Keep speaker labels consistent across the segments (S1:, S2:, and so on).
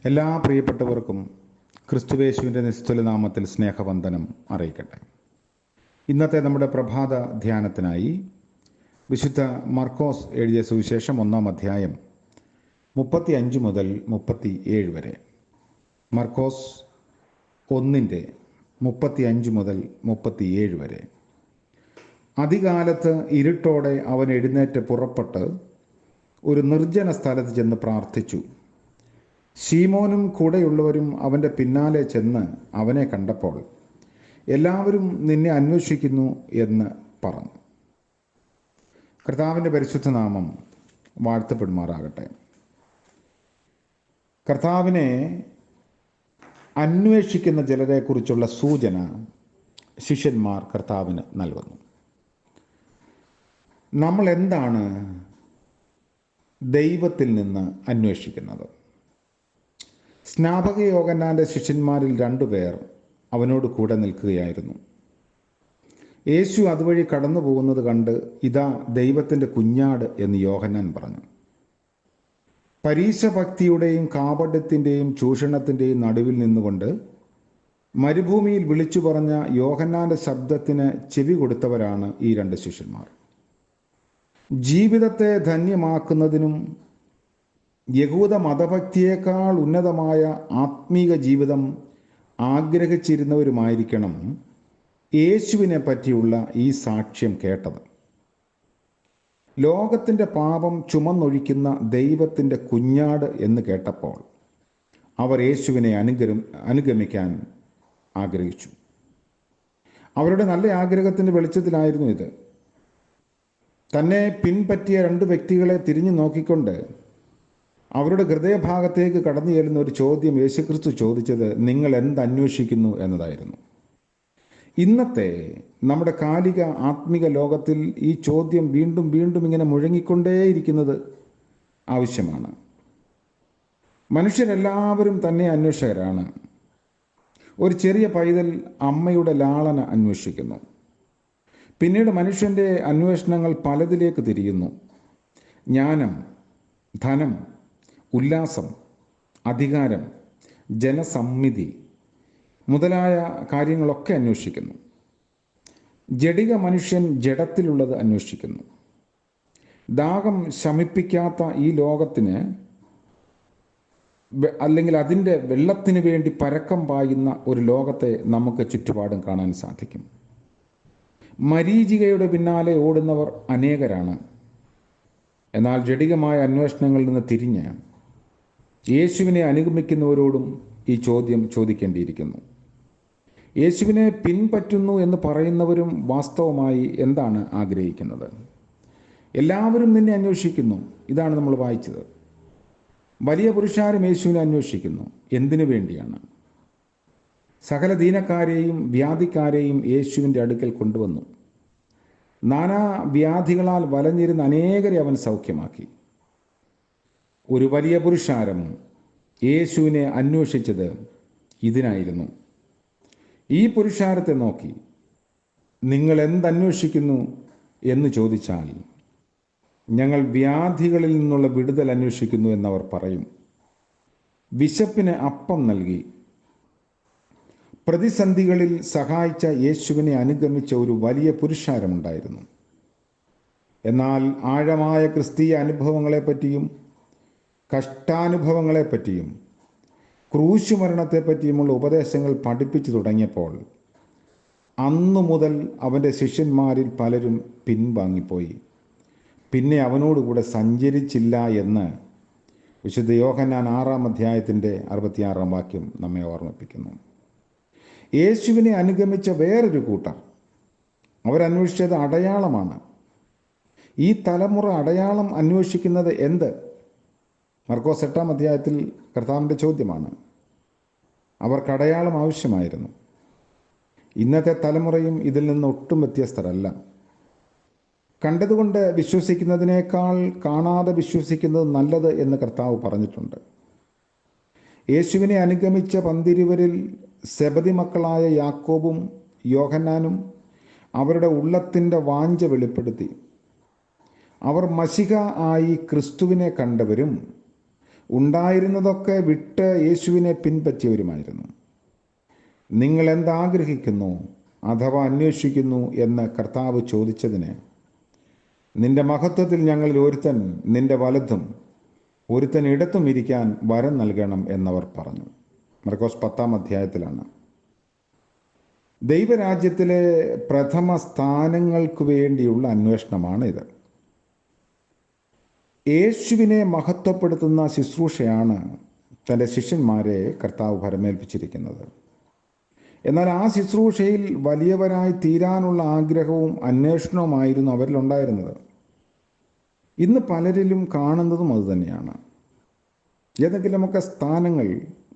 S1: എല്ലാ പ്രിയപ്പെട്ടവർക്കും ക്രിസ്തുവേശുവിൻ്റെ നിസ്തുല നാമത്തിൽ സ്നേഹവന്ദനം അറിയിക്കട്ടെ. ഇന്നത്തെ നമ്മുടെ പ്രഭാത ധ്യാനത്തിനായി വിശുദ്ധ മർക്കോസ് എഴുതിയ സുവിശേഷം 1-ാം അധ്യായം 35 മുതൽ 37 വരെ. മർക്കോസ് 1:35 മുതൽ 37 വരെ. അതികാലത്ത് ഇരുട്ടോടെ അവൻ എഴുന്നേറ്റ് പുറപ്പെട്ട് ഒരു നിർജ്ജന സ്ഥലത്ത് ചെന്ന് പ്രാർത്ഥിച്ചു. ശീമോനും കൂടെയുള്ളവരും അവൻ്റെ പിന്നാലെ ചെന്ന് അവനെ കണ്ടപ്പോൾ, എല്ലാവരും നിന്നെ അന്വേഷിക്കുന്നു എന്ന് പറഞ്ഞു. കർത്താവിൻ്റെ പരിശുദ്ധ നാമം വാഴ്ത്തപ്പെടുമാറാകട്ടെ. കർത്താവിനെ അന്വേഷിക്കുന്ന ചിലരെക്കുറിച്ചുള്ള സൂചന ശിഷ്യന്മാർ കർത്താവിന് നൽകുന്നു. നമ്മൾ എന്താണ് ദൈവത്തിൽ നിന്ന് അന്വേഷിക്കുന്നത്? സ്നാപക യോഹന്നാൻ്റെ ശിഷ്യന്മാരിൽ 2 പേർ അവനോട് കൂടെ നിൽക്കുകയായിരുന്നു. യേശു അതുവഴി കടന്നു പോകുന്നത് കണ്ട്, ഇതാ ദൈവത്തിൻ്റെ കുഞ്ഞാട് എന്ന് യോഹന്നാൻ പറഞ്ഞു. പരീശഭക്തിയുടെയും കാപട്യത്തിൻ്റെയും ചൂഷണത്തിൻ്റെയും നടുവിൽ നിന്നുകൊണ്ട് മരുഭൂമിയിൽ വിളിച്ചു പറഞ്ഞ യോഹന്നാൻ്റെ ശബ്ദത്തിന് ചെവി കൊടുത്തവരാണ് ഈ 2 ശിഷ്യന്മാർ. ജീവിതത്തെ ധന്യമാക്കുന്നതിനും യഹൂദ മതഭക്തിയേക്കാൾ ഉന്നതമായ ആത്മീക ജീവിതം ആഗ്രഹിച്ചിരുന്നവരുമായിരിക്കണം യേശുവിനെ പറ്റിയുള്ള ഈ സാക്ഷ്യം കേട്ടത്. ലോകത്തിൻ്റെ പാപം ചുമന്നൊഴിക്കുന്ന ദൈവത്തിൻ്റെ കുഞ്ഞാട് എന്ന് കേട്ടപ്പോൾ അവർ യേശുവിനെ അനുഗമിക്കാൻ ആഗ്രഹിച്ചു. അവരുടെ നല്ല ആഗ്രഹത്തിൻ്റെ വെളിച്ചത്തിലായിരുന്നു ഇത്. തന്നെ പിൻപറ്റിയ 2 വ്യക്തികളെ തിരിഞ്ഞു നോക്കിക്കൊണ്ട് അവരുടെ ഹൃദയഭാഗത്തേക്ക് കടന്നു ചെല്ലുന്ന ഒരു ചോദ്യം യേശുക്രിസ്തു ചോദിച്ചത്, നിങ്ങൾ എന്തന്വേഷിക്കുന്നു എന്നതായിരുന്നു. ഇന്നത്തെ നമ്മുടെ കാലിക ആത്മിക ലോകത്തിൽ ഈ ചോദ്യം വീണ്ടും വീണ്ടും ഇങ്ങനെ മുഴങ്ങിക്കൊണ്ടേയിരിക്കുന്നത് ആവശ്യമാണ്. മനുഷ്യരെല്ലാവരും തന്നെ അന്വേഷകരാണ്. ഒരു ചെറിയ പൈതൽ അമ്മയുടെ ലാളന അന്വേഷിക്കുന്നു. പിന്നീട് മനുഷ്യൻ്റെ അന്വേഷണങ്ങൾ പലതിലേക്ക് തിരിയുന്നു. ജ്ഞാനം, ധനം, ഉല്ലാസം, അധികാരം, ജനസമ്മിതി മുതലായ കാര്യങ്ങളൊക്കെ അന്വേഷിക്കുന്നു. ജഡിക മനുഷ്യൻ ജഡത്തിലുള്ളത് അന്വേഷിക്കുന്നു. ദാഹം ശമിപ്പിക്കാത്ത ഈ ലോകത്തിന് അല്ലെങ്കിൽ അതിൻ്റെ വെള്ളത്തിന് വേണ്ടി പരക്കം പായുന്ന ഒരു ലോകത്തെ നമുക്ക് ചുറ്റുപാടും കാണാൻ സാധിക്കും. മരീചികയുടെ പിന്നാലെ ഓടുന്നവർ അനേകരാണ്. എന്നാൽ ജഡികമായ അന്വേഷണങ്ങളിൽ നിന്ന് തിരിഞ്ഞ് യേശുവിനെ അനുഗമിക്കുന്നവരോടും ഈ ചോദ്യം ചോദിക്കേണ്ടിയിരിക്കുന്നു. യേശുവിനെ പിൻപറ്റുന്നു എന്ന് പറയുന്നവരും വാസ്തവമായി എന്താണ് ആഗ്രഹിക്കുന്നത്? എല്ലാവരും നിന്നെ അന്വേഷിക്കുന്നു. ഇതാണ് നമ്മൾ വായിച്ചത്. വലിയ പുരുഷാരം യേശുവിനെ അന്വേഷിക്കുന്നു. എന്തിനു വേണ്ടിയാണ്? സകല ദീനക്കാരെയും വ്യാധിക്കാരെയും യേശുവിൻ്റെ അടുക്കൽ കൊണ്ടുവന്നു. നാനാ വ്യാധികളാൽ വലഞ്ഞിരുന്ന അനേകരെ അവൻ സൗഖ്യമാക്കി. ഒരു വലിയ പുരുഷാരം യേശുവിനെ അന്വേഷിച്ചത് ഇതിനായിരുന്നു. ഈ പുരുഷാരത്തെ നോക്കി നിങ്ങൾ എന്തന്വേഷിക്കുന്നു എന്ന് ചോദിച്ചാൽ, ഞങ്ങൾ വ്യാധികളിൽ നിന്നുള്ള വിടുതൽ അന്വേഷിക്കുന്നു എന്നവർ പറയും. വിശപ്പിന് അപ്പം നൽകി പ്രതിസന്ധികളിൽ സഹായിച്ച യേശുവിനെ അനുഗമിച്ച ഒരു വലിയ പുരുഷാരമുണ്ടായിരുന്നു. എന്നാൽ ആഴമായ ക്രിസ്തീയ അനുഭവങ്ങളെപ്പറ്റിയും കഷ്ടാനുഭവങ്ങളെപ്പറ്റിയും ക്രൂശുമരണത്തെപ്പറ്റിയുമുള്ള ഉപദേശങ്ങൾ പഠിപ്പിച്ചു തുടങ്ങിയപ്പോൾ അന്നു മുതൽ അവൻ്റെ ശിഷ്യന്മാരിൽ പലരും പിൻവാങ്ങിപ്പോയി. പിന്നെ അവനോടുകൂടെ സഞ്ചരിച്ചില്ല എന്ന് വിശുദ്ധ യോഹന്നാൻ 6-ാം അധ്യായത്തിൻ്റെ 66-ാം വാക്യം നമ്മെ ഓർമ്മിപ്പിക്കുന്നു. യേശുവിനെ അനുഗമിച്ച വേറൊരു കൂട്ടർ അവരന്വേഷിച്ചത് അടയാളമാണ്. ഈ തലമുറ അടയാളം അന്വേഷിക്കുന്നത് എന്ത്? മർക്കോസ് 8-ാം അധ്യായത്തിൽ കർത്താവിൻ്റെ ചോദ്യമാണ്. അവർക്ക് അടയാളം ആവശ്യമായിരുന്നു. ഇന്നത്തെ തലമുറയും ഇതിൽ നിന്ന് ഒട്ടും വ്യത്യസ്തരല്ല. കണ്ടതുകൊണ്ട് വിശ്വസിക്കുന്നതിനേക്കാൾ കാണാതെ വിശ്വസിക്കുന്നത് നല്ലത് എന്ന് കർത്താവ് പറഞ്ഞിട്ടുണ്ട്. യേശുവിനെ അനുഗമിച്ച 12 സെബദി മക്കളായ യാക്കോബും യോഹന്നാനും അവരുടെ ഉള്ളത്തിൻ്റെ വാഞ്ച വെളിപ്പെടുത്തി. അവർ മശിഹ ആയി ക്രിസ്തുവിനെ കണ്ടവരും ഉണ്ടായിരുന്നതൊക്കെ വിട്ട് യേശുവിനെ പിൻപറ്റിയവരുമായിരുന്നു. നിങ്ങൾ എന്താഗ്രഹിക്കുന്നു അഥവാ അന്വേഷിക്കുന്നു എന്ന് കർത്താവ് ചോദിച്ചതിന്, നിന്റെ മഹത്വത്തിൽ ഞങ്ങളിൽ ഒരുത്തൻ നിന്റെ വലത്തും ഒരുത്തൻ ഇടത്തും ഇരിക്കാൻ വരം നൽകണം എന്നവർ പറഞ്ഞു. മർക്കോസ് 10-ാം അധ്യായത്തിലാണ്. ദൈവരാജ്യത്തിലെ പ്രഥമ സ്ഥാനങ്ങൾക്ക് വേണ്ടിയുള്ള അന്വേഷണമാണ് ഇത്. യേശുവിനെ മഹത്വപ്പെടുത്തുന്ന ശുശ്രൂഷയാണ് തൻ്റെ ശിഷ്യന്മാരെ കർത്താവ് ഭരമേൽപ്പിച്ചിരിക്കുന്നത്. എന്നാൽ ആ ശുശ്രൂഷയിൽ വലിയവരായി തീരാനുള്ള ആഗ്രഹവും അന്വേഷണവുമായിരുന്നു അവരിലുണ്ടായിരുന്നത്. ഇന്ന് പലരിലും കാണുന്നതും അതുതന്നെയാണ്. ഏതെങ്കിലുമൊക്കെ സ്ഥാനങ്ങൾ,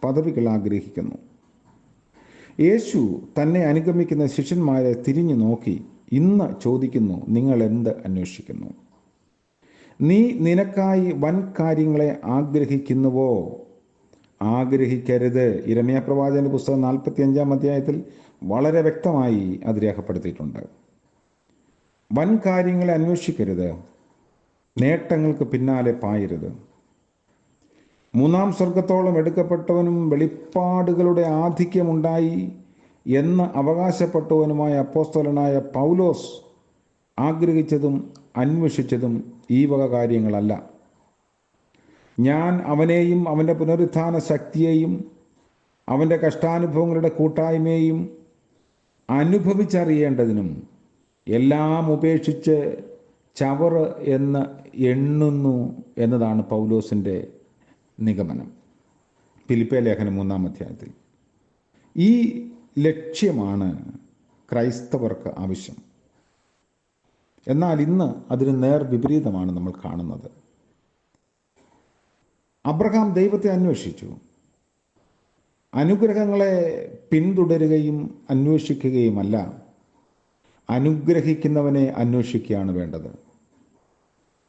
S1: പദവികൾ ആഗ്രഹിക്കുന്നു. യേശു തന്നെ അനുഗമിക്കുന്ന ശിഷ്യന്മാരെ തിരിഞ്ഞു നോക്കി ഇന്ന് ചോദിക്കുന്നു, നിങ്ങൾ എന്ത് അന്വേഷിക്കുന്നു? നീ നിനക്കായി വൻ കാര്യങ്ങളെ ആഗ്രഹിക്കുന്നുവോ? ആഗ്രഹിക്കരുത്. യിരെമ്യാ പ്രവാചകന്റെ പുസ്തകം 45-ാം അധ്യായത്തിൽ വളരെ വ്യക്തമായി അത് രേഖപ്പെടുത്തിയിട്ടുണ്ട്. വൻ കാര്യങ്ങളെ അന്വേഷിക്കരുത്, നേട്ടങ്ങൾക്ക് പിന്നാലെ പായരുത്. 3-ാം സ്വർഗത്തോളം എടുക്കപ്പെട്ടവനും വെളിപ്പാടുകളുടെ ആധിക്യമുണ്ടായി എന്ന് അവകാശപ്പെട്ടവനുമായ അപ്പോസ്തലനായ പൗലോസ് ആഗ്രഹിച്ചതും അന്വേഷിച്ചതും ഈ വക കാര്യങ്ങളല്ല. ഞാൻ അവനെയും അവൻ്റെ പുനരുത്ഥാന ശക്തിയെയും അവൻ്റെ കഷ്ടാനുഭവങ്ങളുടെ കൂട്ടായ്മയെയും അനുഭവിച്ചറിയേണ്ടതിനും എല്ലാം ഉപേക്ഷിച്ച് ചവറ് എന്ന് എണ്ണുന്നു എന്നതാണ് പൗലോസിൻ്റെ നിഗമനം. ഫിലിപ്പിയ ലേഖനം 3-ാം അധ്യായത്തിൽ. ഈ ലക്ഷ്യമാണ് ക്രൈസ്തവർക്ക് ആവശ്യം. എന്നാൽ ഇന്ന് അതിന് നേർ വിപരീതമാണ് നമ്മൾ കാണുന്നത്. അബ്രഹാം ദൈവത്തെ അന്വേഷിച്ചു. അനുഗ്രഹങ്ങളെ പിന്തുടരുകയും അന്വേഷിക്കുകയുമല്ല, അനുഗ്രഹിക്കുന്നവനെ അന്വേഷിക്കുകയാണ് വേണ്ടത്.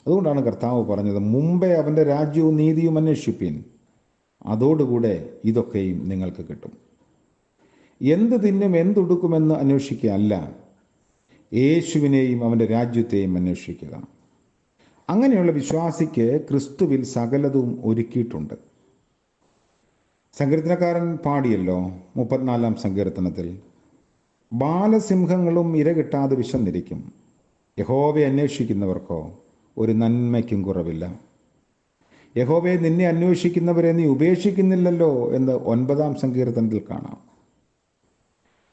S1: അതുകൊണ്ടാണ് കർത്താവ് പറഞ്ഞത്, മുമ്പേ അവൻ്റെ രാജ്യവും നീതിയും അന്വേഷിപ്പിൻ, അതോടുകൂടെ ഇതൊക്കെയും നിങ്ങൾക്ക് കിട്ടും. എന്ത് തിന്നും എന്തുടുക്കുമെന്ന് അന്വേഷിക്കുകയല്ല, യേശുവിനെയും അവൻ്റെ രാജ്യത്തെയും അന്വേഷിക്കുക. അങ്ങനെയുള്ള വിശ്വാസിക്ക് ക്രിസ്തുവിൽ സകലതും ഒരുക്കിയിട്ടുണ്ട്. സങ്കീർത്തനക്കാരൻ പാടിയല്ലോ 34-ാം സങ്കീർത്തനത്തിൽ, ബാലസിംഹങ്ങളും ഇര കിട്ടാതെ വിശന്നിരിക്കും, യഹോവയെ അന്വേഷിക്കുന്നവർക്കോ ഒരു നന്മയ്ക്കും കുറവില്ല. യഹോവയെ നിന്നെ അന്വേഷിക്കുന്നവരെ നീ ഉപേക്ഷിക്കുന്നില്ലല്ലോ എന്ന് 9-ാം സങ്കീർത്തനത്തിൽ കാണാം.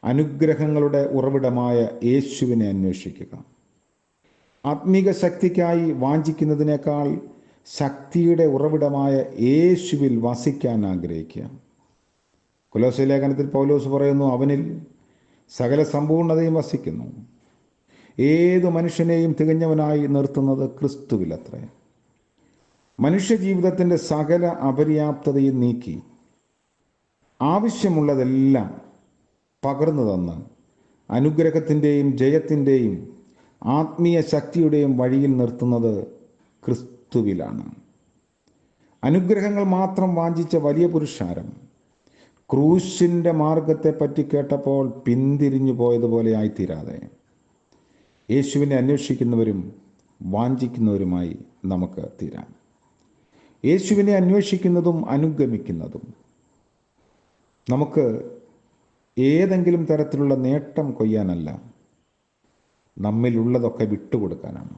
S1: അനുഗ്രഹങ്ങളുടെ ഉറവിടമായ യേശുവിനെ അന്വേഷിക്കുക. ആത്മീക ശക്തിക്കായി വാഞ്ചിക്കുന്നതിനേക്കാൾ ശക്തിയുടെ ഉറവിടമായ യേശുവിൽ വസിക്കാൻ ആഗ്രഹിക്കുക. കൊലോസ്യ ലേഖനത്തിൽ പൗലോസ് പറയുന്നു, അവനിൽ സകല സമ്പൂർണതയും വസിക്കുന്നു. ഏതു മനുഷ്യനെയും തികഞ്ഞവനായി നിർത്തുന്നത് ക്രിസ്തുവിലത്രേ. മനുഷ്യജീവിതത്തിൻ്റെ സകല അപര്യാപ്തതയും നീക്കി ആവശ്യമുള്ളതെല്ലാം പകർന്നു തന്ന് അനുഗ്രഹത്തിൻ്റെയും ജയത്തിൻ്റെയും ആത്മീയ ശക്തിയുടെയും വഴിയിൽ നിർത്തുന്നത് ക്രിസ്തുവിലാണ്. അനുഗ്രഹങ്ങൾ മാത്രം വാഞ്ചിച്ച വലിയ പുരുഷാരം ക്രൂശിൻ്റെ മാർഗത്തെപ്പറ്റി കേട്ടപ്പോൾ പിന്തിരിഞ്ഞു പോയതുപോലെ ആയിത്തീരാതെ യേശുവിനെ അന്വേഷിക്കുന്നവരും വാഞ്ചിക്കുന്നവരുമായി നമുക്ക് തീരാം. യേശുവിനെ അന്വേഷിക്കുന്നതും അനുഗമിക്കുന്നതും നമുക്ക് ഏതെങ്കിലും തരത്തിലുള്ള നേട്ടം കൊയ്യാനല്ല, നമ്മിലുള്ളതൊക്കെ വിട്ടുകൊടുക്കാനാണ്.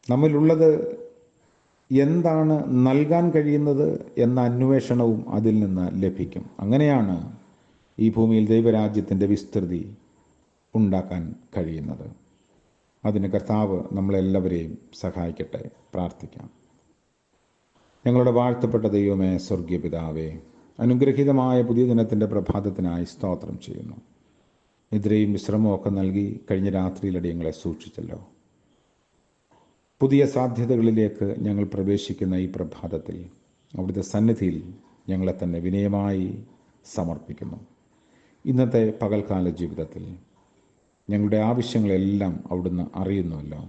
S1: നമ്മിലുള്ളത് എന്താണ് നൽകാൻ കഴിയുന്നത് എന്ന അന്വേഷണവും അതിൽ നിന്ന് ലഭിക്കും. അങ്ങനെയാണ് ഈ ഭൂമിയിൽ ദൈവരാജ്യത്തിൻ്റെ വിസ്തൃതി ഉണ്ടാക്കാൻ കഴിയുന്നത്. അതിന് കർത്താവ് നമ്മളെല്ലാവരെയും സഹായിക്കട്ടെ. പ്രാർത്ഥിക്കാം. ഞങ്ങളുടെ വാഴ്ത്തപ്പെട്ട ദൈവമേ, സ്വർഗീയ പിതാവേ, അനുഗ്രഹീതമായ പുതിയ ദിനത്തിൻ്റെ പ്രഭാതത്തിനായി സ്തോത്രം ചെയ്യുന്നു. നിദ്രയും വിശ്രമവും ഒക്കെ നൽകി കഴിഞ്ഞ രാത്രിയിലടിയങ്ങളെ സൂക്ഷിച്ചല്ലോ. പുതിയ സാധ്യതകളിലേക്ക് ഞങ്ങൾ പ്രവേശിക്കുന്ന ഈ പ്രഭാതത്തിൽ അവിടുത്തെ സന്നിധിയിൽ ഞങ്ങളെ തന്നെ വിനയമായി സമർപ്പിക്കുന്നു. ഇന്നത്തെ പകൽക്കാല ജീവിതത്തിൽ ഞങ്ങളുടെ ആവശ്യങ്ങളെല്ലാം അവിടുന്ന് അറിയുന്നുവല്ലോ.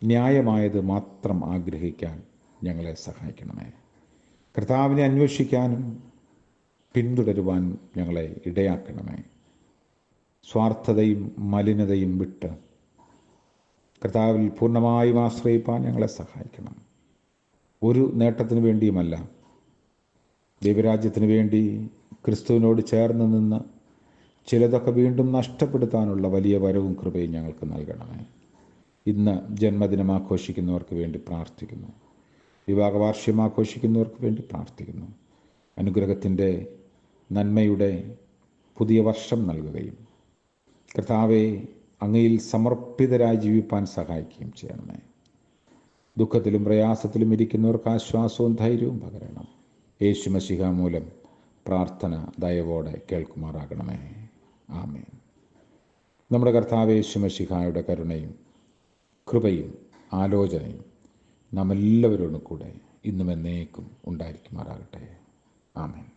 S1: ന്യായമായത് മാത്രം ആഗ്രഹിക്കാൻ ഞങ്ങളെ സഹായിക്കണമേ. കർത്താവിനെ അന്വേഷിക്കാനും പിന്തുടരുവാനും ഞങ്ങളെ ഇടയാക്കണമേ. സ്വാർത്ഥതയും മലിനതയും വിട്ട് കർത്താവിൽ പൂർണ്ണമായും ആശ്രയിപ്പാൻ ഞങ്ങളെ സഹായിക്കണം. ഒരു നേട്ടത്തിന് വേണ്ടിയുമല്ല, ദൈവരാജ്യത്തിന് വേണ്ടി ക്രിസ്തുവിനോട് ചേർന്ന് നിന്ന് ചിലതൊക്കെ വീണ്ടും നഷ്ടപ്പെടുത്താനുള്ള വലിയ വരവും കൃപയും ഞങ്ങൾക്ക് നൽകണമേ. ഇന്ന് ജന്മദിനം ആഘോഷിക്കുന്നവർക്ക് വേണ്ടി പ്രാർത്ഥിക്കുന്നു. വിവാഹ വാർഷികം ആഘോഷിക്കുന്നവർക്ക് വേണ്ടി പ്രാർത്ഥിക്കുന്നു. അനുഗ്രഹത്തിൻ്റെ നന്മയുടെ പുതിയ വർഷം നൽകുകയും കർത്താവെ അങ്ങയിൽ സമർപ്പിതരായി ജീവിപ്പാൻ സഹായിക്കുകയും ചെയ്യണമേ. ദുഃഖത്തിലും പ്രയാസത്തിലും ഇരിക്കുന്നവർക്ക് ആശ്വാസവും ധൈര്യവും പകരണം. യേശു മശിഹ മൂലം പ്രാർത്ഥന ദയവോടെ കേൾക്കുമാറാകണമേ. ആമേൻ. നമ്മുടെ കർത്താവ് യേശു മശിഹായുടെ കരുണയും കൃപയും ആലോചനയും നാം എല്ലാവരോടും കൂടെ ഇന്നും എന്നേക്കും ഉണ്ടായിരിക്കുമാറാകട്ടെ. ആമേൻ.